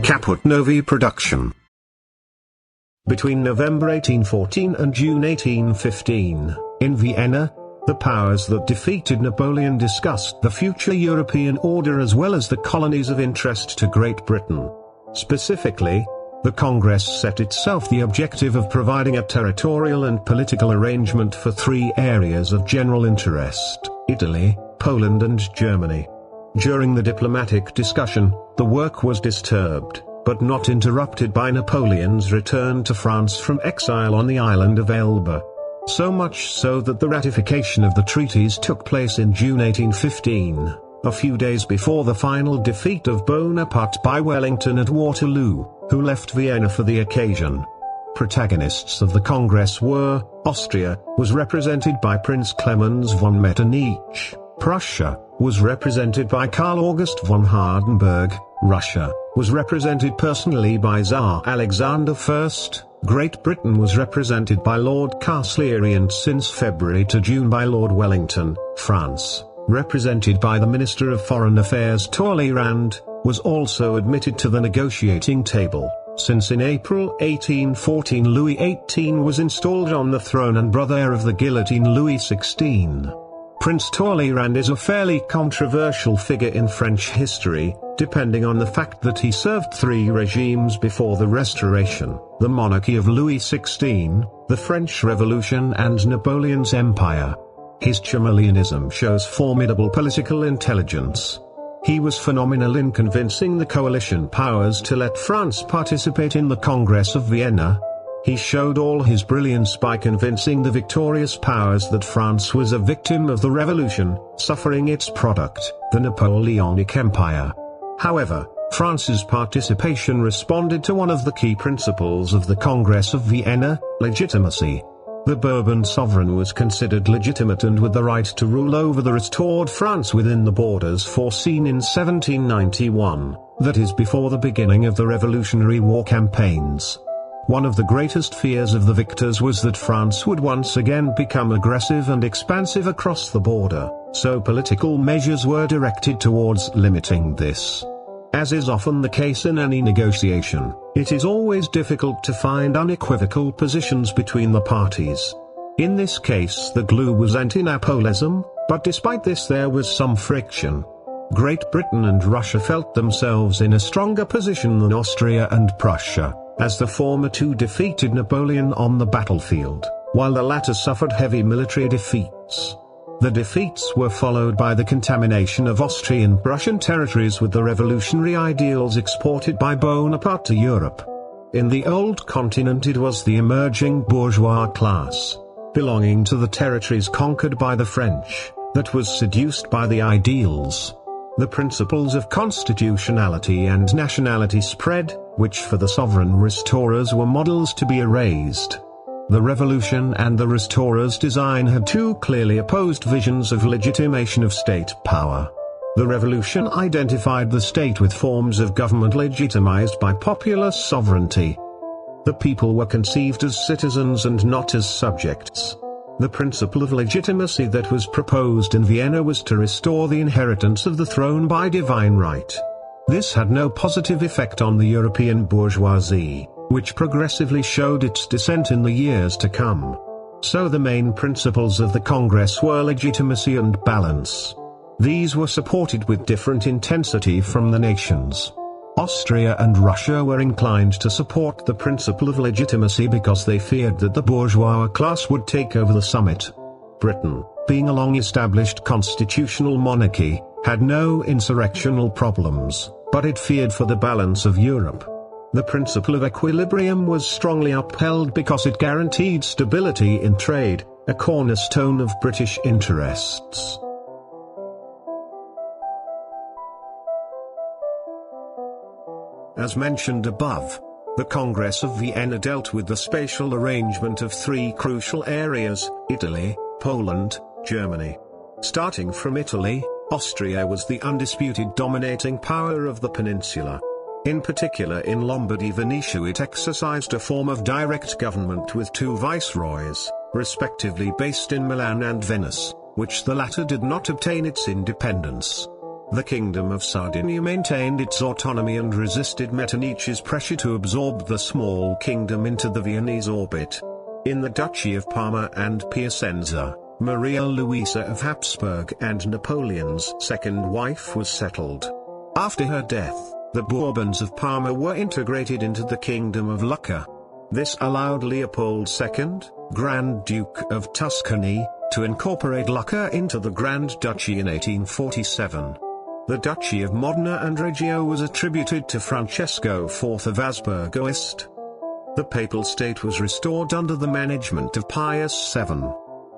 Caput Novi production. Between November 1814 and June 1815, in Vienna, the powers that defeated Napoleon discussed the future European order as well as the colonies of interest to Great Britain. Specifically, the Congress set itself the objective of providing a territorial and political arrangement for three areas of general interest: Italy, Poland and Germany. During the diplomatic discussion, the work was disturbed, but not interrupted by Napoleon's return to France from exile on the island of Elba. So much so that the ratification of the treaties took place in June 1815, a few days before the final defeat of Bonaparte by Wellington at Waterloo, who left Vienna for the occasion. Protagonists of the Congress were: Austria was represented by Prince Clemens von Metternich, Prussia was represented by Karl August von Hardenberg, Russia was represented personally by Tsar Alexander I, Great Britain was represented by Lord Castlereagh and since February to June by Lord Wellington, France, represented by the Minister of Foreign Affairs Talleyrand, was also admitted to the negotiating table, since in April 1814 Louis XVIII was installed on the throne and brother of the guillotine Louis XVI. Prince Talleyrand is a fairly controversial figure in French history, depending on the fact that he served three regimes before the Restoration: the monarchy of Louis XVI, the French Revolution and Napoleon's empire. His Chameleonism shows formidable political intelligence. He was phenomenal in convincing the coalition powers to let France participate in the Congress of Vienna. He showed all his brilliance by convincing the victorious powers that France was a victim of the revolution, suffering its product, the Napoleonic Empire. However, France's participation responded to one of the key principles of the Congress of Vienna: legitimacy. The Bourbon sovereign was considered legitimate and with the right to rule over the restored France within the borders foreseen in 1791, that is before the beginning of the Revolutionary War campaigns. One of the greatest fears of the victors was that France would once again become aggressive and expansive across the border, so political measures were directed towards limiting this. As is often the case in any negotiation, it is always difficult to find unequivocal positions between the parties. In this case the glue was anti-Napoleonism, but despite this there was some friction. Great Britain and Russia felt themselves in a stronger position than Austria and Prussia, as the former two defeated Napoleon on the battlefield, while the latter suffered heavy military defeats. The defeats were followed by the contamination of Austrian Prussian territories with the revolutionary ideals exported by Bonaparte to Europe. In the old continent it was the emerging bourgeois class, belonging to the territories conquered by the French, that was seduced by the ideals. The principles of constitutionality and nationality spread, which for the sovereign restorers were models to be erased. The Revolution and the restorers' design had two clearly opposed visions of legitimation of state power. The Revolution identified the state with forms of government legitimized by popular sovereignty. The people were conceived as citizens and not as subjects. The principle of legitimacy that was proposed in Vienna was to restore the inheritance of the throne by divine right. This had no positive effect on the European bourgeoisie, which progressively showed its descent in the years to come. So the main principles of the Congress were legitimacy and balance. These were supported with different intensity from the nations. Austria and Russia were inclined to support the principle of legitimacy because they feared that the bourgeois class would take over the summit. Britain, being a long-established constitutional monarchy, had no insurrectional problems, but it feared for the balance of Europe. The principle of equilibrium was strongly upheld because it guaranteed stability in trade, a cornerstone of British interests. As mentioned above, the Congress of Vienna dealt with the spatial arrangement of three crucial areas: Italy, Poland, Germany. Starting from Italy, Austria was the undisputed dominating power of the peninsula. In particular in Lombardy Venetia it exercised a form of direct government with two viceroys, respectively based in Milan and Venice, which the latter did not obtain its independence. The Kingdom of Sardinia maintained its autonomy and resisted Metternich's pressure to absorb the small kingdom into the Viennese orbit. In the Duchy of Parma and Piacenza, Maria Luisa of Habsburg and Napoleon's second wife was settled. After her death, the Bourbons of Parma were integrated into the Kingdom of Lucca. This allowed Leopold II, Grand Duke of Tuscany, to incorporate Lucca into the Grand Duchy in 1847. The Duchy of Modena and Reggio was attributed to Francesco IV of Asburgo-Este. The Papal State was restored under the management of Pius VII.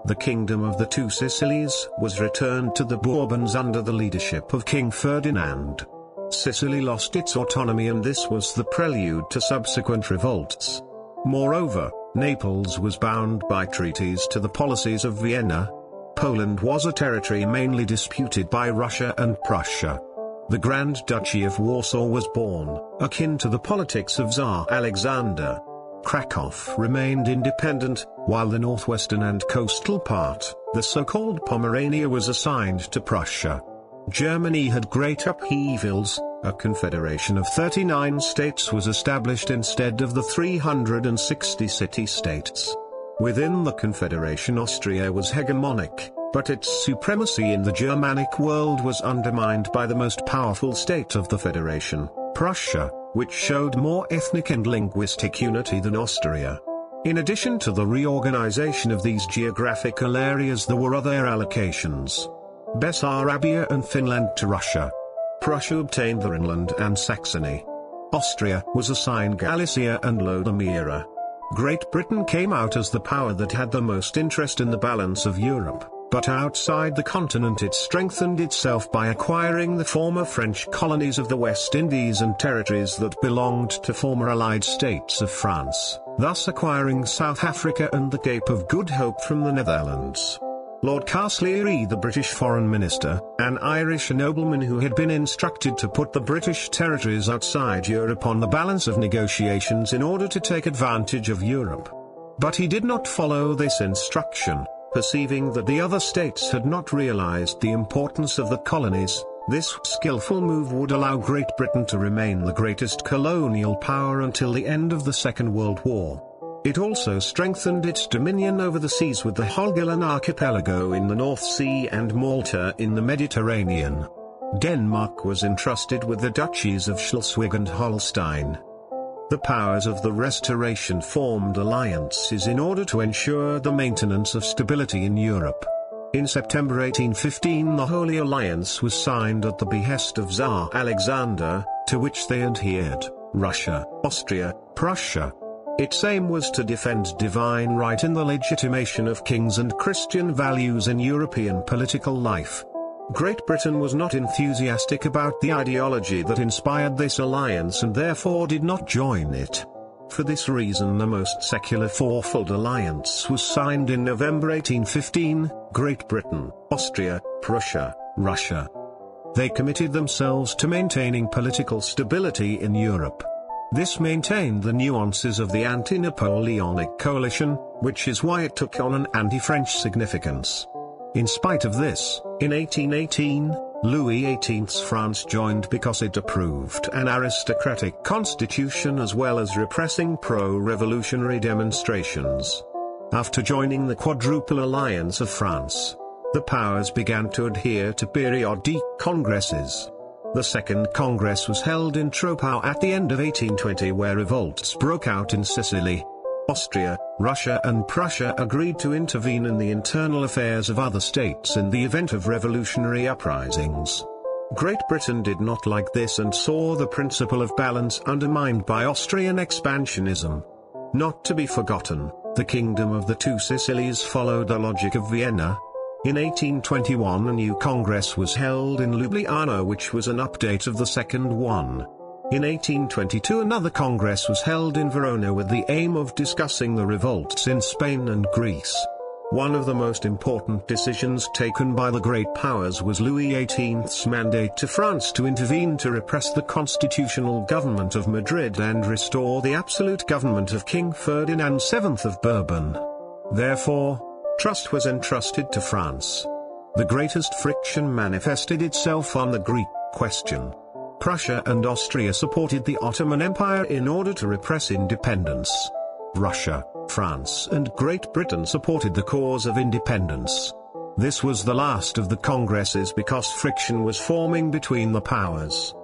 The Kingdom of the Two Sicilies was returned to the Bourbons under the leadership of King Ferdinand. Sicily lost its autonomy, and this was the prelude to subsequent revolts. Moreover, Naples was bound by treaties to the policies of Vienna. Poland was a territory mainly disputed by Russia and Prussia. The Grand Duchy of Warsaw was born, akin to the politics of Tsar Alexander. Krakow remained independent, while the northwestern and coastal part, the so-called Pomerania, was assigned to Prussia. Germany had great upheavals. A confederation of 39 states was established instead of the 360 city-states. Within the confederation, Austria was hegemonic, but its supremacy in the Germanic world was undermined by the most powerful state of the federation, Prussia, which showed more ethnic and linguistic unity than Austria. In addition to the reorganization of these geographical areas, there were other allocations. Bessarabia and Finland to Russia. Prussia obtained the Rhineland and Saxony. Austria was assigned Galicia and Lodomira. Great Britain came out as the power that had the most interest in the balance of Europe, but outside the continent it strengthened itself by acquiring the former French colonies of the West Indies and territories that belonged to former allied states of France, thus acquiring South Africa and the Cape of Good Hope from the Netherlands. Lord Castlereagh, the British Foreign Minister, an Irish nobleman who had been instructed to put the British territories outside Europe on the balance of negotiations in order to take advantage of Europe. But he did not follow this instruction, perceiving that the other states had not realized the importance of the colonies. This skillful move would allow Great Britain to remain the greatest colonial power until the end of the Second World War. It also strengthened its dominion over the seas, with the Helgoland archipelago in the North Sea and Malta in the Mediterranean. Denmark was entrusted with the duchies of Schleswig and Holstein. The powers of the Restoration formed alliances in order to ensure the maintenance of stability in Europe. In September 1815 the Holy Alliance was signed at the behest of Tsar Alexander, to which they adhered, Russia, Austria, Prussia. Its aim was to defend divine right in the legitimation of kings and Christian values in European political life. Great Britain was not enthusiastic about the ideology that inspired this alliance and therefore did not join it. For this reason the most secular fourfold alliance was signed in November 1815, Great Britain, Austria, Prussia, Russia. They committed themselves to maintaining political stability in Europe. This maintained the nuances of the anti-Napoleonic coalition, which is why it took on an anti-French significance. In spite of this, in 1818, Louis XVIII's France joined because it approved an aristocratic constitution as well as repressing pro-revolutionary demonstrations. After joining the Quadruple Alliance of France, the powers began to adhere to periodic congresses. The Second Congress was held in Troppau at the end of 1820, where revolts broke out in Sicily. Austria, Russia and Prussia agreed to intervene in the internal affairs of other states in the event of revolutionary uprisings. Great Britain did not like this and saw the principle of balance undermined by Austrian expansionism. Not to be forgotten, the Kingdom of the Two Sicilies followed the logic of Vienna. In 1821 a new congress was held in Ljubljana, which was an update of the second one. In 1822 another congress was held in Verona with the aim of discussing the revolts in Spain and Greece. One of the most important decisions taken by the great powers was Louis XVIII's mandate to France to intervene to repress the constitutional government of Madrid and restore the absolute government of King Ferdinand VII of Bourbon. Therefore, trust was entrusted to France. The greatest friction manifested itself on the Greek question. Prussia and Austria supported the Ottoman Empire in order to repress independence. Russia, France and Great Britain supported the cause of independence. This was the last of the congresses because friction was forming between the powers.